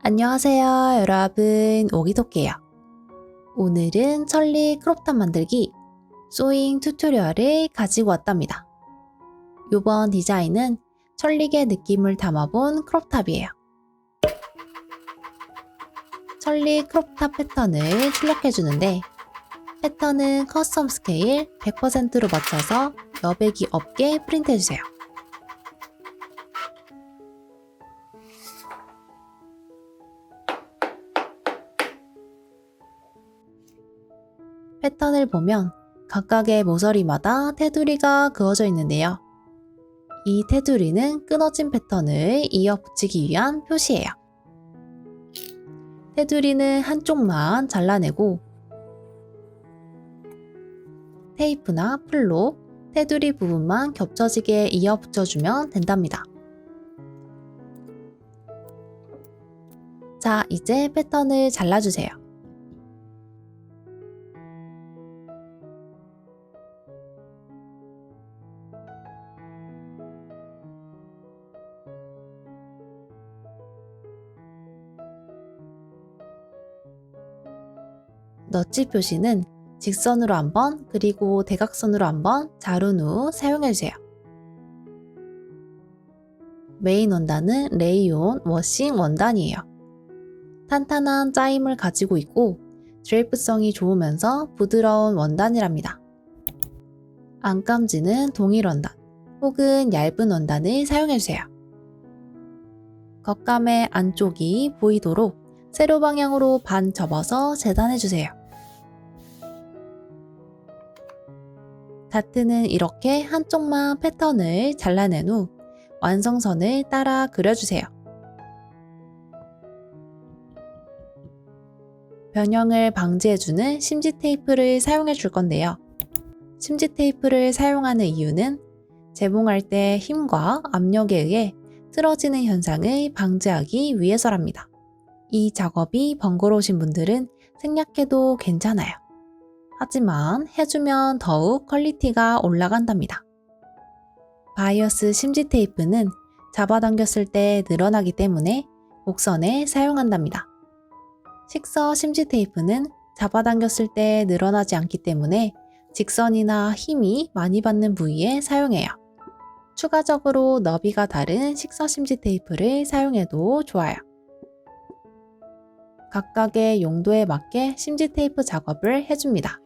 안녕하세요, 여러분. 오기도끼예요. 오늘은 천리 크롭탑 만들기 소잉 튜토리얼을 가지고 왔답니다. 이번 디자인은 천리의 느낌을 담아본 크롭탑이에요. 천리 크롭탑 패턴을 출력해주는데 패턴은 커스텀 스케일 100%로 맞춰서 여백이 없게 프린트해주세요. 패턴을 보면 각각의 모서리마다 테두리가 그어져 있는데요. 이 테두리는 끊어진 패턴을 이어 붙이기 위한 표시예요. 테두리는 한쪽만 잘라내고 테이프나 풀로 테두리 부분만 겹쳐지게 이어 붙여주면 된답니다. 자, 이제 패턴을 잘라주세요. 너치 표시는 직선으로 한번 그리고 대각선으로 한번 자른 후 사용해주세요. 메인 원단은 레이온 워싱 원단이에요. 탄탄한 짜임을 가지고 있고 드레이프성이 좋으면서 부드러운 원단이랍니다. 안감지는 동일 원단 혹은 얇은 원단을 사용해주세요. 겉감의 안쪽이 보이도록 세로 방향으로 반 접어서 재단해주세요. 다트는 이렇게 한쪽만 패턴을 잘라낸 후 완성선을 따라 그려주세요. 변형을 방지해주는 심지 테이프를 사용해 줄 건데요. 심지 테이프를 사용하는 이유는 재봉할 때 힘과 압력에 의해 틀어지는 현상을 방지하기 위해서랍니다. 이 작업이 번거로우신 분들은 생략해도 괜찮아요. 하지만 해주면 더욱 퀄리티가 올라간답니다. 바이어스 심지 테이프는 잡아당겼을 때 늘어나기 때문에 곡선에 사용한답니다. 식서 심지 테이프는 잡아당겼을 때 늘어나지 않기 때문에 직선이나 힘이 많이 받는 부위에 사용해요. 추가적으로 너비가 다른 식서 심지 테이프를 사용해도 좋아요. 각각의 용도에 맞게 심지 테이프 작업을 해줍니다.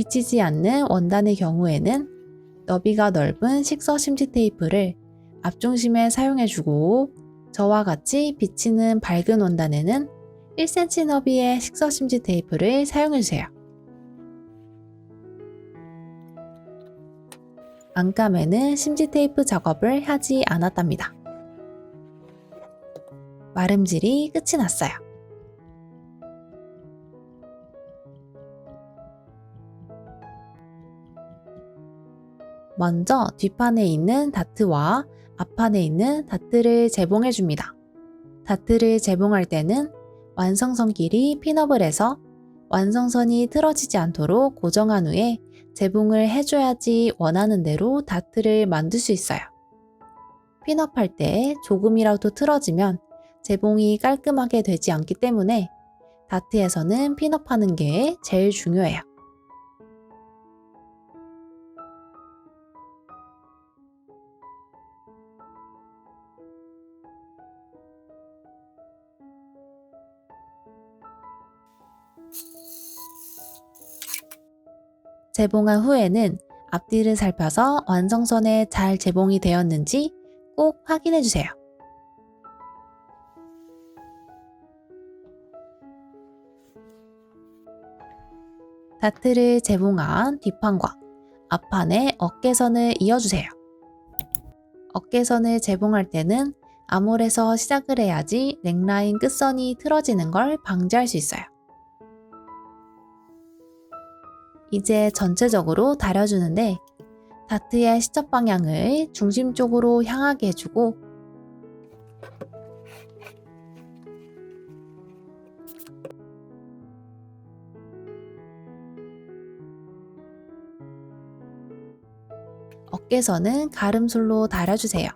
비치지 않는 원단의 경우에는 너비가 넓은 식서 심지 테이프를 앞중심에 사용해주고 저와 같이 비치는 밝은 원단에는 1cm 너비의 식서 심지 테이프를 사용해주세요. 안감에는 심지 테이프 작업을 하지 않았답니다. 마름질이 끝이 났어요. 먼저 뒷판에 있는 다트와 앞판에 있는 다트를 재봉해줍니다. 다트를 재봉할 때는 완성선 길이 핀업을 해서 완성선이 틀어지지 않도록 고정한 후에 재봉을 해줘야지 원하는 대로 다트를 만들 수 있어요. 핀업할 때 조금이라도 틀어지면 재봉이 깔끔하게 되지 않기 때문에 다트에서는 핀업하는 게 제일 중요해요. 재봉한 후에는 앞뒤를 살펴서 완성선에 잘 재봉이 되었는지 꼭 확인해 주세요. 다트를 재봉한 뒷판과 앞판의 어깨선을 이어주세요. 어깨선을 재봉할 때는 아몰에서 시작을 해야지 넥라인 끝선이 틀어지는 걸 방지할 수 있어요. 이제 전체적으로 다려주는데 다트의 시접 방향을 중심 쪽으로 향하게 해주고 어깨선은 가름술로 다려주세요.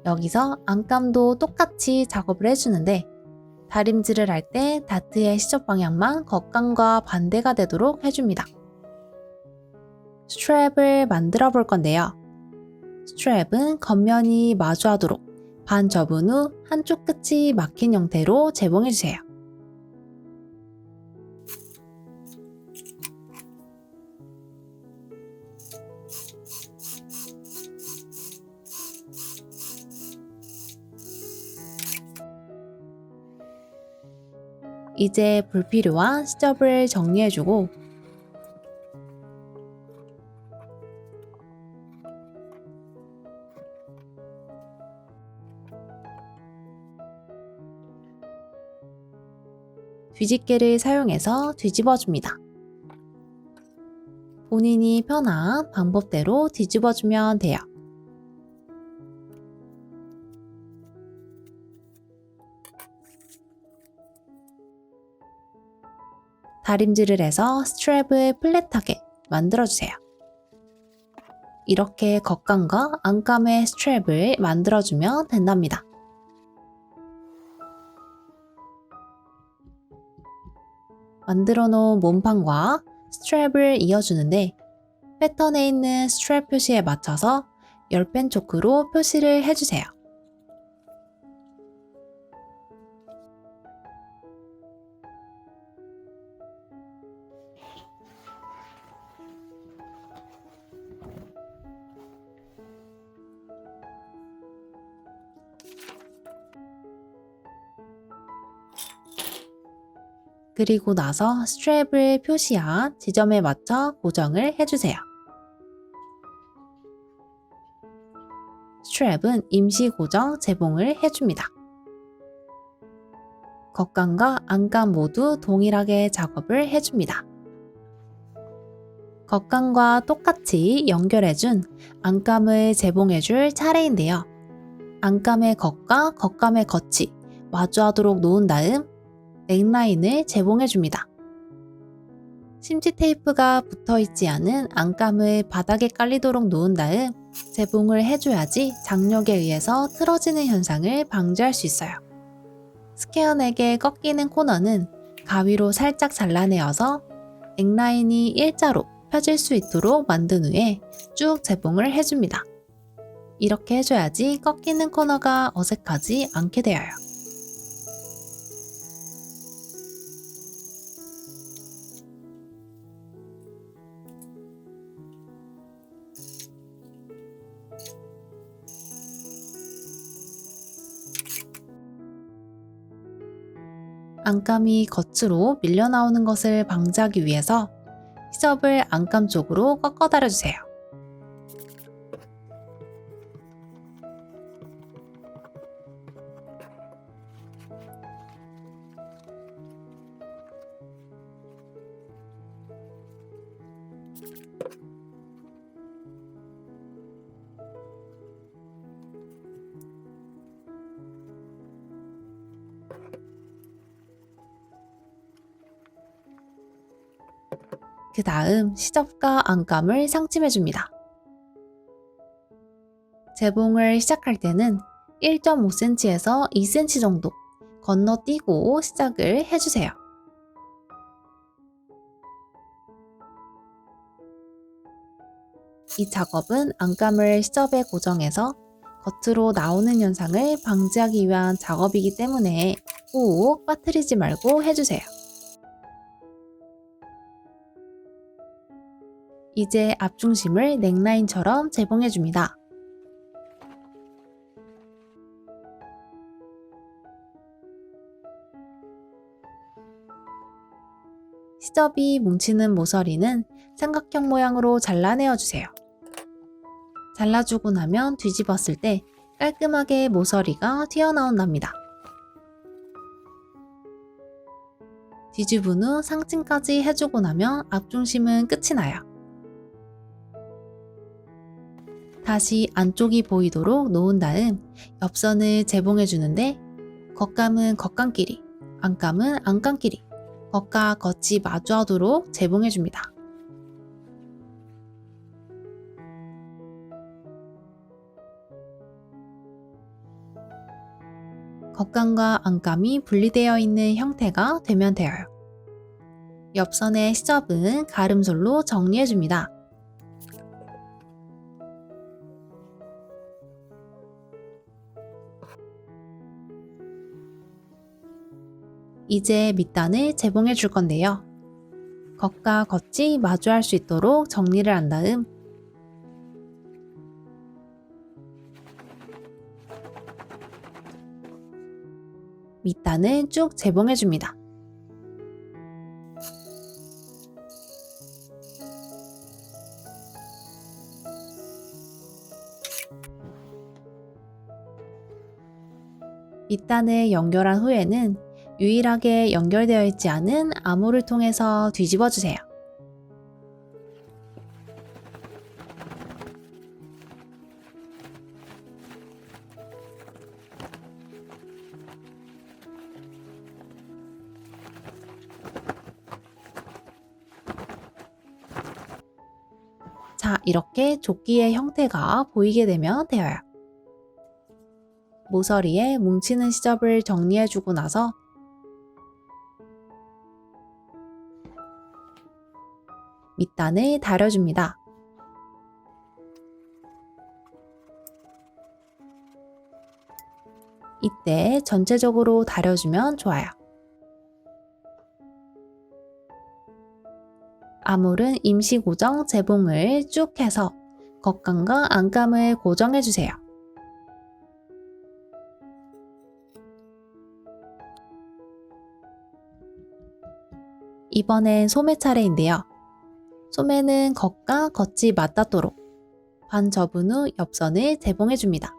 여기서 안감도 똑같이 작업을 해주는데 다림질을 할 때 다트의 시접 방향만 겉감과 반대가 되도록 해줍니다. 스트랩을 만들어 볼 건데요. 스트랩은 겉면이 마주하도록 반 접은 후 한쪽 끝이 막힌 형태로 재봉해주세요. 이제 불필요한 시접을 정리해주고 뒤집개를 사용해서 뒤집어줍니다. 본인이 편한 방법대로 뒤집어주면 돼요. 다림질을 해서 스트랩을 플랫하게 만들어주세요. 이렇게 겉감과 안감의 스트랩을 만들어주면 된답니다. 만들어 놓은 몸판과 스트랩을 이어주는데 패턴에 있는 스트랩 표시에 맞춰서 10펜 초크로 표시를 해주세요. 그리고 나서 스트랩을 표시한 지점에 맞춰 고정을 해주세요. 스트랩은 임시 고정 재봉을 해줍니다. 겉감과 안감 모두 동일하게 작업을 해줍니다. 겉감과 똑같이 연결해준 안감을 재봉해줄 차례인데요. 안감의 겉과 겉감의 겉이 마주하도록 놓은 다음 넥라인을 재봉해줍니다. 심지 테이프가 붙어있지 않은 안감을 바닥에 깔리도록 놓은 다음 재봉을 해줘야지 장력에 의해서 틀어지는 현상을 방지할 수 있어요. 스퀘어넥에 꺾이는 코너는 가위로 살짝 잘라내어서 넥라인이 일자로 펴질 수 있도록 만든 후에 쭉 재봉을 해줍니다. 이렇게 해줘야지 꺾이는 코너가 어색하지 않게 되어요. 안감이 겉으로 밀려 나오는 것을 방지하기 위해서 시접을 안감 쪽으로 꺾어 달아주세요. 그 다음 시접과 안감을 상침해줍니다. 재봉을 시작할 때는 1.5cm에서 2cm 정도 건너뛰고 시작을 해주세요. 이 작업은 안감을 시접에 고정해서 겉으로 나오는 현상을 방지하기 위한 작업이기 때문에 꼭 빠뜨리지 말고 해주세요. 이제 앞중심을 넥라인처럼 재봉해줍니다. 시접이 뭉치는 모서리는 삼각형 모양으로 잘라내어주세요. 잘라주고 나면 뒤집었을 때 깔끔하게 모서리가 튀어나온답니다. 뒤집은 후 상층까지 해주고 나면 앞중심은 끝이 나요. 다시 안쪽이 보이도록 놓은 다음 옆선을 재봉해주는데 겉감은 겉감끼리, 안감은 안감끼리, 겉과 겉이 마주하도록 재봉해줍니다. 겉감과 안감이 분리되어 있는 형태가 되면 되어요. 옆선의 시접은 가름솔로 정리해줍니다. 이제 밑단을 재봉해 줄 건데요. 겉과 겉이 마주할 수 있도록 정리를 한 다음 밑단을 쭉 재봉해 줍니다. 밑단을 연결한 후에는 유일하게 연결되어 있지 않은 암호를 통해서 뒤집어 주세요. 자, 이렇게 조끼의 형태가 보이게 되면 되어요. 모서리에 뭉치는 시접을 정리해주고 나서 밑단을 다려줍니다. 이때 전체적으로 다려주면 좋아요. 암홀은 임시 고정 재봉을 쭉 해서 겉감과 안감을 고정해주세요. 이번엔 소매 차례인데요. 소매는 겉과 겉이 맞닿도록 반 접은 후 옆선을 재봉해줍니다.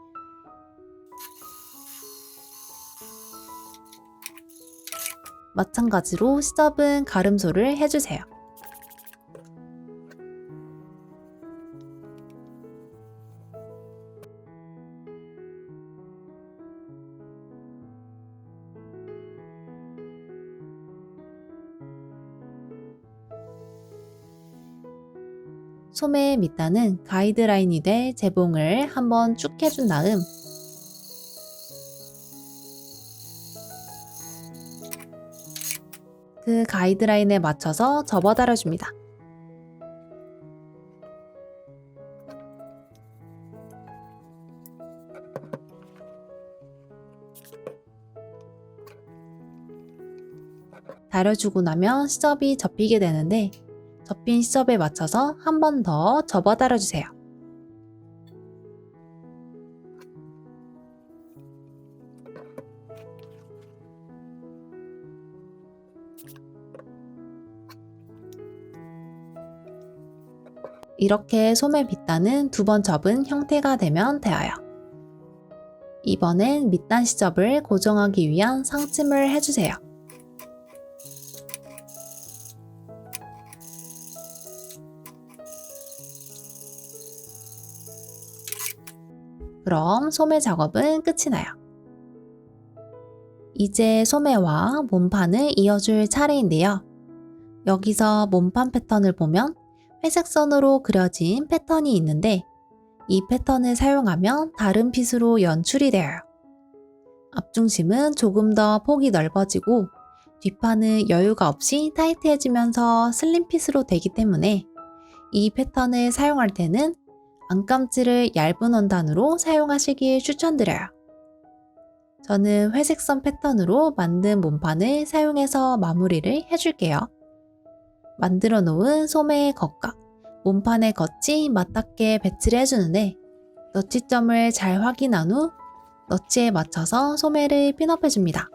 마찬가지로 시접은 가름소를 해주세요. 소매 밑단은 가이드라인이 돼 재봉을 한번 쭉 해준 다음 그 가이드라인에 맞춰서 접어 달아줍니다. 다려주고 나면 시접이 접히게 되는데 접힌 시접에 맞춰서 한 번 더 접어 달아주세요. 이렇게 소매 밑단은 두 번 접은 형태가 되면 되어요. 이번엔 밑단 시접을 고정하기 위한 상침을 해주세요. 그럼 소매 작업은 끝이 나요. 이제 소매와 몸판을 이어줄 차례인데요. 여기서 몸판 패턴을 보면 회색 선으로 그려진 패턴이 있는데 이 패턴을 사용하면 다른 핏으로 연출이 되어요. 앞중심은 조금 더 폭이 넓어지고 뒷판은 여유가 없이 타이트해지면서 슬림 핏으로 되기 때문에 이 패턴을 사용할 때는 안감지를 얇은 원단으로 사용하시길 추천드려요. 저는 회색선 패턴으로 만든 몸판을 사용해서 마무리를 해줄게요. 만들어 놓은 소매의 겉과 몸판의 겉이 맞닿게 배치를 해주는데 너치점을 잘 확인한 후 너치에 맞춰서 소매를 핀업해줍니다.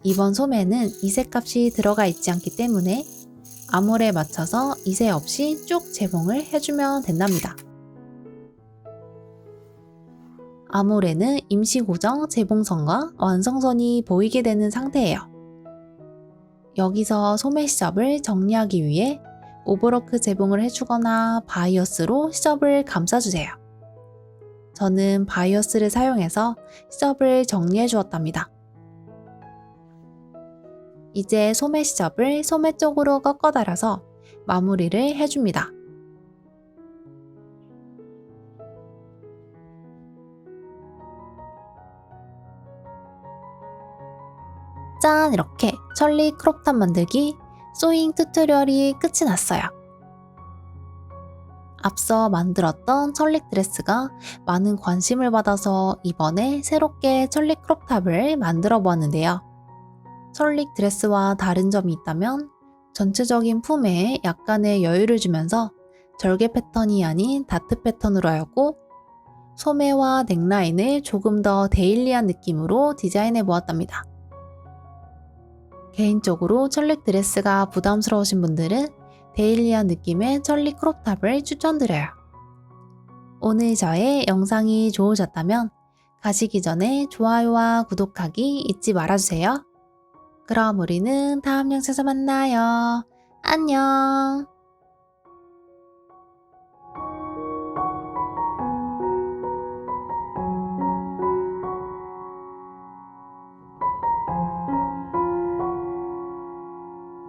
이번 소매는 이색값이 들어가 있지 않기 때문에 아몰에 맞춰서 이색 없이 쭉 재봉을 해주면 된답니다. 아몰에는 임시 고정 재봉선과 완성선이 보이게 되는 상태예요. 여기서 소매 시접을 정리하기 위해 오버로크 재봉을 해주거나 바이어스로 시접을 감싸주세요. 저는 바이어스를 사용해서 시접을 정리해 주었답니다. 이제 소매 시접을 소매 쪽으로 꺾어 달아서 마무리를 해줍니다. 짠! 이렇게 천리 크롭탑 만들기 소잉 튜토리얼이 끝이 났어요. 앞서 만들었던 천리 드레스가 많은 관심을 받아서 이번에 새롭게 천리 크롭탑을 만들어 보았는데요. 천릭 드레스와 다른 점이 있다면 전체적인 품에 약간의 여유를 주면서 절개 패턴이 아닌 다트 패턴으로 하였고 소매와 넥라인을 조금 더 데일리한 느낌으로 디자인해 보았답니다. 개인적으로 천릭 드레스가 부담스러우신 분들은 데일리한 느낌의 천릭 크롭탑을 추천드려요. 오늘 저의 영상이 좋으셨다면 가시기 전에 좋아요와 구독하기 잊지 말아주세요. 그럼 우리는 다음 영상에서 만나요. 안녕.